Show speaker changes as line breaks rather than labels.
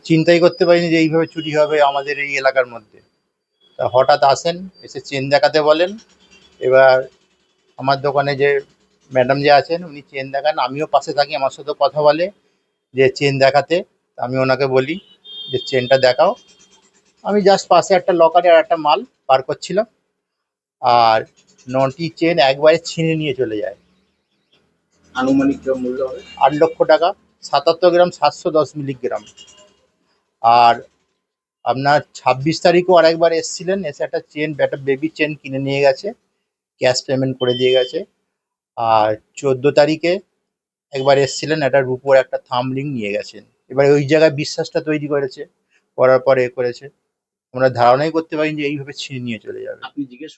চিন্তাই করতে পারিনি যে এইভাবে চুরি হবে আমাদের এই এলাকার মধ্যে। তা হঠাৎ আসেন, এসে চেন দেখাতে বলেন। এবার আমার দোকানে যে ম্যাডাম যে আছেন উনি চেন দেখান, আমিও পাশে থাকি, আমার সাথে কথা বলে যে চেন দেখাতে। আমি ওনাকে বলি যে চেনটা দেখাও। আমি জাস্ট পাশে একটা লকারে আর একটা মাল বার করছিলাম, আর ৯টি চেন একবারে ছিনিয়ে নিয়ে চলে যায়।
আনুমানিক যা মূল্য হবে?
৮ লক্ষ টাকা, ৭৭ গ্রাম ৭১০ মিলিগ্রাম। আর আপনার ২৬ তারিখও আরেকবার এসছিলেন, এসে একটা চেন, একটা বেবি চেন কিনে নিয়ে গেছে, ক্যাশ পেমেন্ট করে দিয়ে গেছে। আর ১৪ তারিখে একবার এসছিলেন, একটা রূপোর একটা থাম্ব রিং নিয়ে গেছেন। এবার ওই জায়গায় বিশ্বাসটা তৈরি করেছে, করার পরে এ করেছে। আমরা ধারণাই করতে পারিনি যে এইভাবে ছিনিয়ে নিয়ে চলে যাবে।
আপনি জিজ্ঞেস